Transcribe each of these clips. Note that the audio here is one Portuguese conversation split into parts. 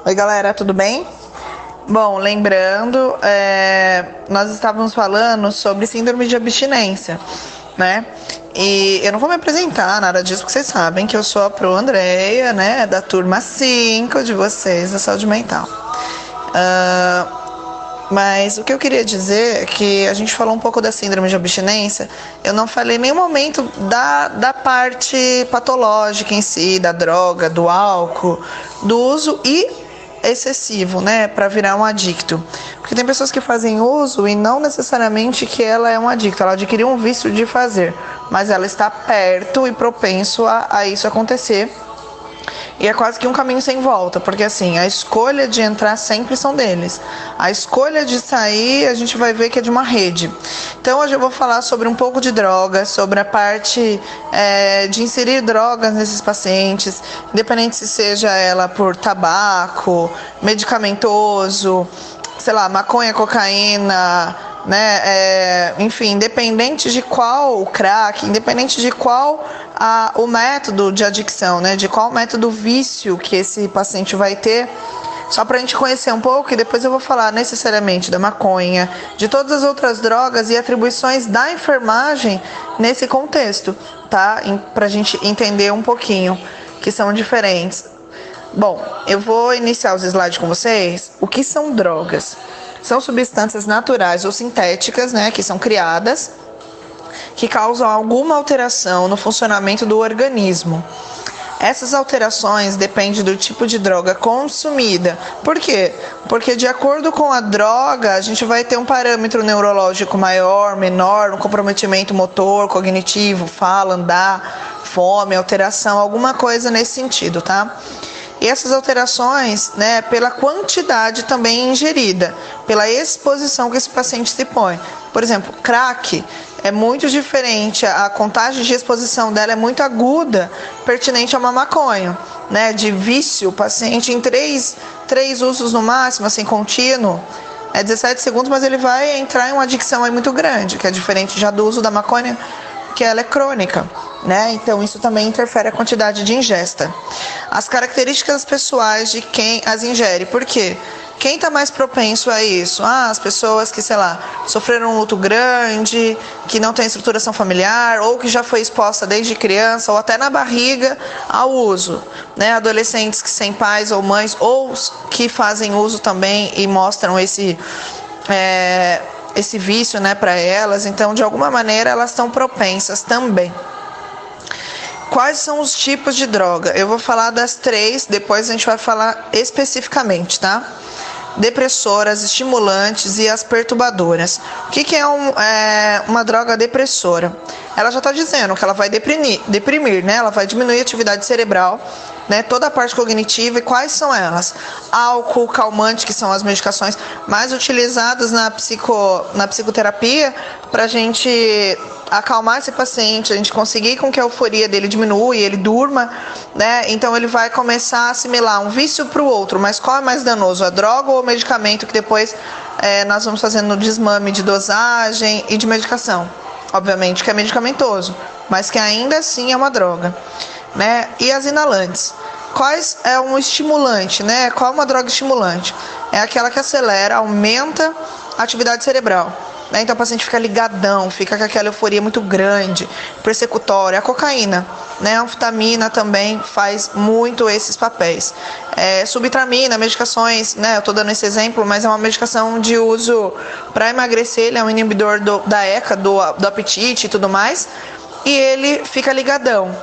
Oi, galera, tudo bem? Bom, lembrando, nós estávamos falando sobre síndrome de abstinência, né? E eu não vou me apresentar, nada disso, porque vocês sabem que eu sou a Pro Andreia, né? Da turma 5 de vocês da saúde mental. Mas o que eu queria dizer é que a gente falou um pouco da síndrome de abstinência. Eu não falei em nenhum momento da parte patológica em si, da droga, do álcool, do uso excessivo, né, para virar um adicto. Porque tem pessoas que fazem uso e não necessariamente que ela é um adicto, ela adquiriu um vício de fazer, mas ela está perto e propenso a isso acontecer. E é quase que um caminho sem volta, porque assim, a escolha de entrar sempre são deles. A escolha de sair, a gente vai ver que é de uma rede. Então hoje eu vou falar sobre um pouco de drogas, sobre a parte de inserir drogas nesses pacientes, independente se seja ela por tabaco, medicamentoso, sei lá, maconha, cocaína, né? Enfim, independente de qual crack, independente de qual o método de adicção, né? De qual método vício que esse paciente vai ter, só para a gente conhecer um pouco, e depois eu vou falar necessariamente da maconha, de todas as outras drogas e atribuições da enfermagem nesse contexto, tá? Para a gente entender um pouquinho que são diferentes. Bom, eu vou iniciar os slides com vocês. O que são drogas? São substâncias naturais ou sintéticas, né, que são criadas, que causam alguma alteração no funcionamento do organismo. Essas alterações dependem do tipo de droga consumida. Por quê? Porque de acordo com a droga, a gente vai ter um parâmetro neurológico maior, menor, um comprometimento motor, cognitivo, fala, andar, fome, alteração, alguma coisa nesse sentido, tá? E essas alterações, né, pela quantidade também ingerida, pela exposição que esse paciente se põe. Por exemplo, crack é muito diferente, a contagem de exposição dela é muito aguda, pertinente a uma maconha, né, de vício, o paciente em três usos no máximo, assim, contínuo, 17 segundos, mas ele vai entrar em uma adicção aí muito grande, que é diferente já do uso da maconha, que ela é crônica, né? Então isso também interfere a quantidade de ingesta. As características pessoais de quem as ingere, por quê? Quem está mais propenso a isso? As pessoas que, sei lá, sofreram um luto grande, que não tem estruturação familiar, ou que já foi exposta desde criança, ou até na barriga, ao uso, né? Adolescentes que sem pais ou mães, ou que fazem uso também e mostram esse vício, né, para elas. Então, de alguma maneira, elas estão propensas também. Quais são os tipos de droga? Eu vou falar das 3, depois a gente vai falar especificamente, tá? Depressoras, estimulantes e as perturbadoras. O que é uma droga depressora? Ela já está dizendo que ela vai deprimir, né? Ela vai diminuir a atividade cerebral, né? Toda a parte cognitiva. E quais são elas? Álcool, calmante, que são as medicações mais utilizadas na psicoterapia para a gente acalmar esse paciente, a gente conseguir com que a euforia dele diminua e ele durma, né? Então ele vai começar a assimilar um vício para o outro, mas qual é mais danoso, a droga ou o medicamento, que depois nós vamos fazendo desmame de dosagem e de medicação. Obviamente que é medicamentoso, mas que ainda assim é uma droga, né? E as inalantes. Quais é um estimulante, né? Qual é uma droga estimulante? É aquela que acelera, aumenta a atividade cerebral. Então o paciente fica ligadão, fica com aquela euforia muito grande, persecutória. A cocaína, né? A anfetamina também faz muito esses papéis. Subtramina, medicações, né? Eu estou dando esse exemplo, mas é uma medicação de uso para emagrecer, ele é um inibidor da ECA, do apetite e tudo mais, e ele fica ligadão.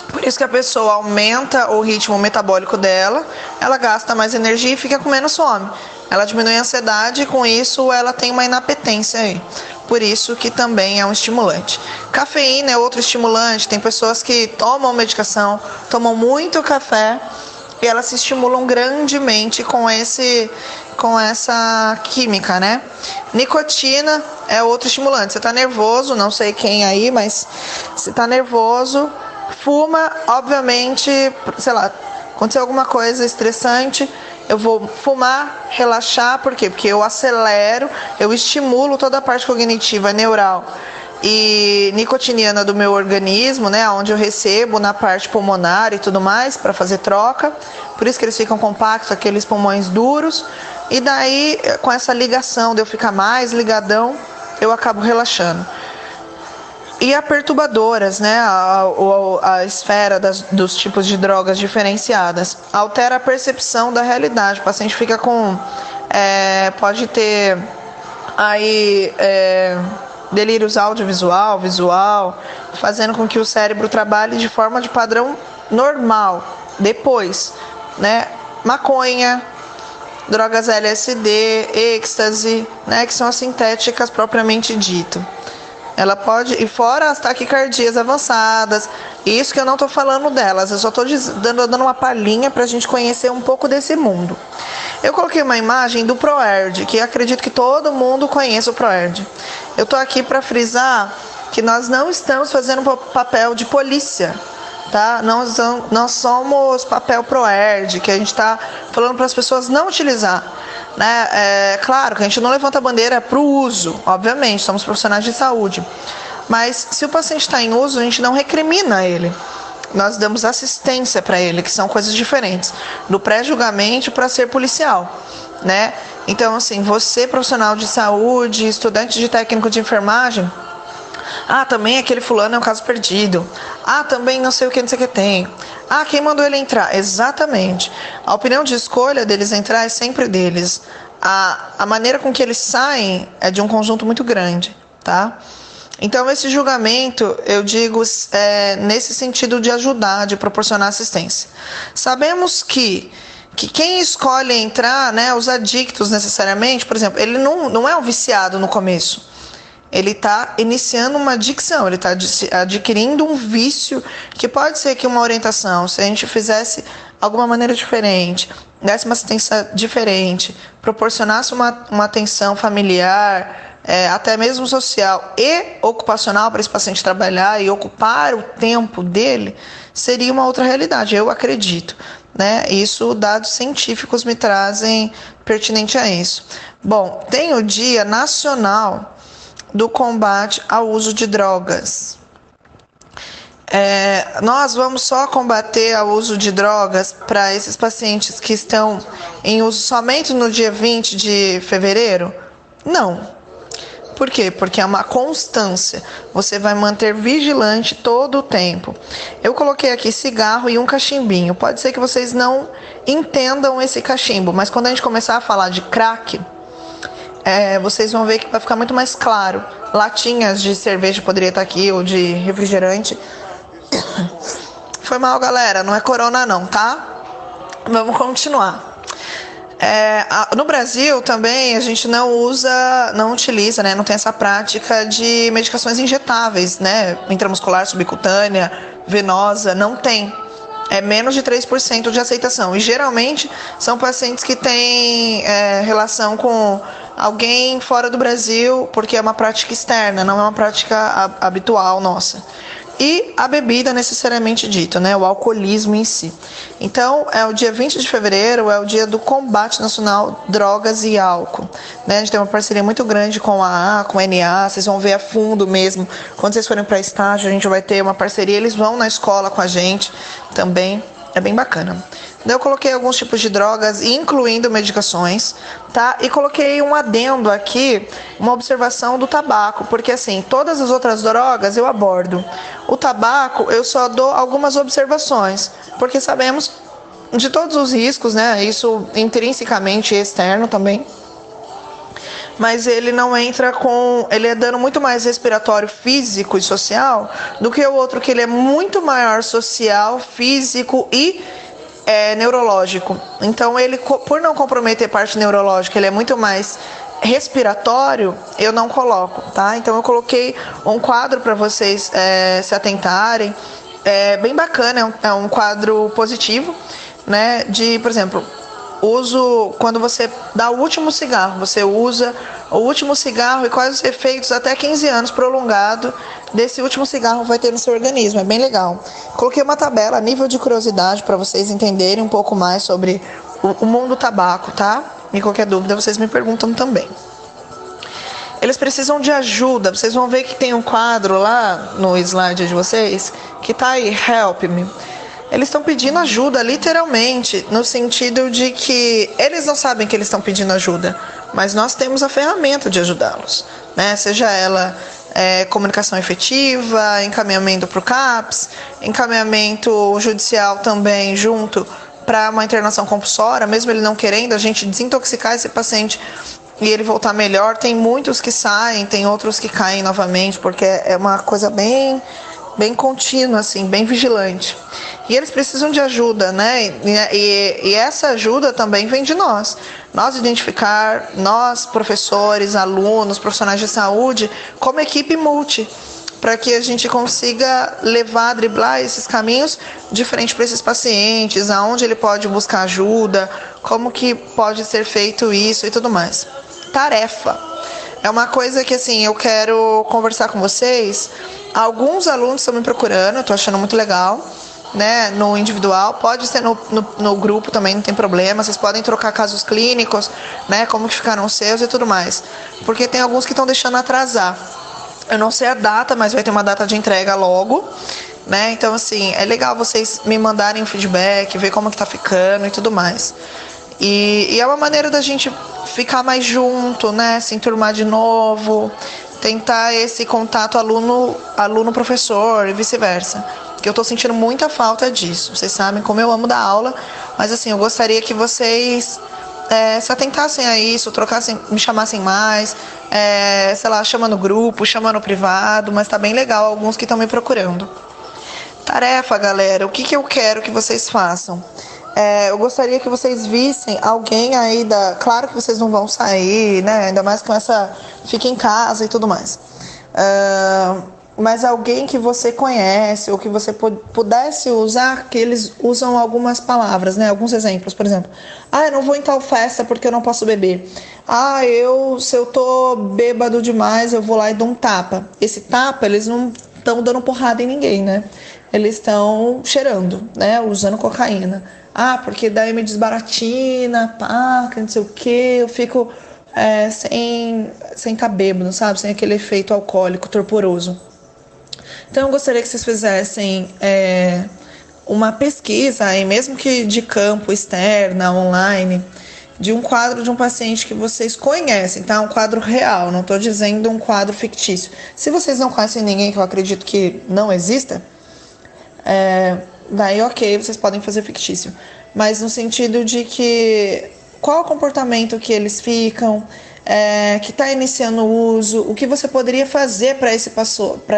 Por isso que a pessoa aumenta o ritmo metabólico dela, ela gasta mais energia e fica com menos fome. Ela diminui a ansiedade e com isso ela tem uma inapetência aí. Por isso que também é um estimulante. Cafeína é outro estimulante. Tem pessoas que tomam medicação, tomam muito café e elas se estimulam grandemente com essa química, né? Nicotina é outro estimulante. Você está nervoso, não sei quem aí, mas você está nervoso, fuma, obviamente, sei lá, aconteceu alguma coisa estressante, eu vou fumar, relaxar, por quê? Porque eu acelero, eu estimulo toda a parte cognitiva, neural, e nicotiniana do meu organismo, né, onde eu recebo na parte pulmonar e tudo mais para fazer troca. Por isso que eles ficam compactos, aqueles pulmões duros. E daí, com essa ligação de eu ficar mais ligadão, eu acabo relaxando. E a perturbadoras, né, a esfera dos tipos de drogas diferenciadas, altera a percepção da realidade. O paciente fica com, pode ter aí delírios audiovisual, visual, fazendo com que o cérebro trabalhe de forma de padrão normal. Depois, né, maconha, drogas LSD, êxtase, né, que são as sintéticas propriamente dito. Ela pode, e fora as taquicardias avançadas, isso que eu não estou falando delas, eu só estou dando uma palhinha para a gente conhecer um pouco desse mundo. Eu coloquei uma imagem do ProErd, que acredito que todo mundo conheça o ProErd. Eu estou aqui para frisar que nós não estamos fazendo papel de polícia, tá? Não somos papel ProErd, que a gente está falando para as pessoas não utilizar. Né? Claro que a gente não levanta a bandeira para o uso, obviamente, somos profissionais de saúde. Mas se o paciente está em uso, a gente não recrimina ele. Nós damos assistência para ele, que são coisas diferentes. Do pré-julgamento para ser policial, né? Então, assim, você, profissional de saúde, estudante de técnico de enfermagem, também aquele fulano é um caso perdido. Também não sei o que tem. Quem mandou ele entrar? Exatamente. A opinião de escolha deles entrar é sempre deles. A maneira com que eles saem é de um conjunto muito grande, tá? Então, esse julgamento, eu digo, nesse sentido de ajudar, de proporcionar assistência. Sabemos que quem escolhe entrar, né, os adictos necessariamente, por exemplo, ele não é um viciado no começo. Ele está iniciando uma adicção, ele está adquirindo um vício que pode ser que uma orientação, se a gente fizesse alguma maneira diferente, desse uma assistência diferente, proporcionasse uma atenção familiar, até mesmo social e ocupacional para esse paciente trabalhar e ocupar o tempo dele, seria uma outra realidade, eu acredito. Né? Isso, dados científicos me trazem pertinente a isso. Bom, tem o Dia Nacional do Combate ao Uso de Drogas. Nós vamos só combater o uso de drogas para esses pacientes que estão em uso somente no dia 20 de fevereiro? Não. Por quê? Porque é uma constância. Você vai manter vigilante todo o tempo. Eu coloquei aqui cigarro e um cachimbinho. Pode ser que vocês não entendam esse cachimbo, mas quando a gente começar a falar de crack, vocês vão ver que vai ficar muito mais claro. Latinhas de cerveja poderia estar aqui, ou de refrigerante. Foi mal, galera, não é corona não, tá? Vamos continuar. No Brasil também a gente não utiliza, né? Não tem essa prática de medicações injetáveis, né? Intramuscular, subcutânea, venosa, não tem. É menos de 3% de aceitação. E geralmente são pacientes que têm relação com alguém fora do Brasil, porque é uma prática externa, não é uma prática habitual nossa. E a bebida necessariamente dito, né? O alcoolismo em si. Então, é o dia 20 de fevereiro, é o dia do combate nacional drogas e álcool. Né? A gente tem uma parceria muito grande com com a NA, vocês vão ver a fundo mesmo. Quando vocês forem para estágio, a gente vai ter uma parceria, eles vão na escola com a gente também. É bem bacana. Eu coloquei alguns tipos de drogas, incluindo medicações, tá? E coloquei um adendo aqui, uma observação do tabaco, porque assim, todas as outras drogas eu abordo. O tabaco, eu só dou algumas observações, porque sabemos de todos os riscos, né? Isso intrinsecamente externo também. Mas ele não entra ele é dano muito mais respiratório, físico e social do que o outro, que ele é muito maior social, físico e neurológico. Então, ele, por não comprometer parte neurológica, ele é muito mais respiratório, eu não coloco, tá? Então, eu coloquei um quadro para vocês se atentarem. É bem bacana, é um quadro positivo, né? Por exemplo, quando você dá o último cigarro, você usa o último cigarro e quais os efeitos até 15 anos prolongado desse último cigarro vai ter no seu organismo, é bem legal. Coloquei uma tabela a nível de curiosidade para vocês entenderem um pouco mais sobre o mundo do tabaco, tá? E qualquer dúvida vocês me perguntam também. Eles precisam de ajuda. Vocês vão ver que tem um quadro lá no slide de vocês que tá aí, help me. Eles estão pedindo ajuda, literalmente, no sentido de que eles não sabem que eles estão pedindo ajuda, mas nós temos a ferramenta de ajudá-los, né? Seja ela comunicação efetiva, encaminhamento para o CAPS, encaminhamento judicial também junto para uma internação compulsória, mesmo ele não querendo, a gente desintoxicar esse paciente e ele voltar melhor. Tem muitos que saem, tem outros que caem novamente, porque é uma coisa bem contínua, assim, bem vigilante. E eles precisam de ajuda, né? E essa ajuda também vem de nós. Nós identificar, nós, professores, alunos, profissionais de saúde, como equipe multi, para que a gente consiga levar, driblar esses caminhos de frente para esses pacientes, aonde ele pode buscar ajuda, como que pode ser feito isso e tudo mais. Tarefa. É uma coisa que, assim, eu quero conversar com vocês. Alguns alunos estão me procurando, eu tô achando muito legal, né? No individual, pode ser no grupo também, não tem problema. Vocês podem trocar casos clínicos, né? Como que ficaram os seus e tudo mais. Porque tem alguns que estão deixando atrasar. Eu não sei a data, mas vai ter uma data de entrega logo, né? Então, assim, é legal vocês me mandarem um feedback, ver como que tá ficando e tudo mais. E é uma maneira da gente ficar mais junto, né? Se enturmar de novo, tentar esse contato aluno-professor e vice-versa. Que eu tô sentindo muita falta disso. Vocês sabem como eu amo dar aula, mas assim, eu gostaria que vocês se atentassem a isso, trocassem, me chamassem mais, sei lá, chama no grupo, chama no privado, mas tá bem legal alguns que estão me procurando. Tarefa, galera, o que eu quero que vocês façam? Eu gostaria que vocês vissem alguém aí Claro que vocês não vão sair, né? Ainda mais com essa... Fica em casa e tudo mais. Mas alguém que você conhece ou que você pudesse usar, que eles usam algumas palavras, né? Alguns exemplos, por exemplo. Eu não vou em tal festa porque eu não posso beber. Se eu tô bêbado demais, eu vou lá e dou um tapa. Esse tapa, eles não estão dando porrada em ninguém, né? Eles estão cheirando, né? Usando cocaína. Porque daí me desbaratina, não sei o que, eu fico sem tá bêbado, sabe? Sem aquele efeito alcoólico torporoso. Então eu gostaria que vocês fizessem uma pesquisa, aí, mesmo que de campo, externa, online, de um quadro de um paciente que vocês conhecem, tá? Um quadro real, não estou dizendo um quadro fictício. Se vocês não conhecem ninguém, que eu acredito que não exista, daí ok, vocês podem fazer fictício. Mas no sentido de que qual o comportamento que eles ficam, que está iniciando o uso, o que você poderia fazer para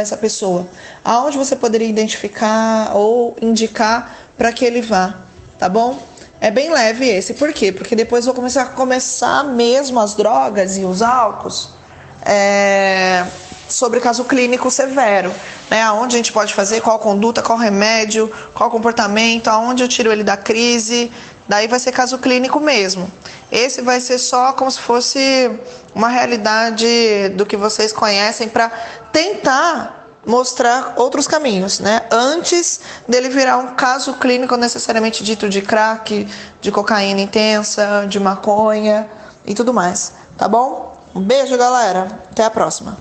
essa pessoa, aonde você poderia identificar ou indicar para que ele vá, tá bom? É bem leve esse, por quê? Porque depois vou começar mesmo as drogas e os álcools, sobre caso clínico severo, né? Aonde a gente pode fazer, qual conduta, qual remédio, qual comportamento, aonde eu tiro ele da crise. Daí vai ser caso clínico mesmo. Esse vai ser só como se fosse uma realidade do que vocês conhecem para tentar mostrar outros caminhos, né? Antes dele virar um caso clínico necessariamente dito de crack, de cocaína intensa, de maconha e tudo mais, tá bom? Um beijo, galera. Até a próxima.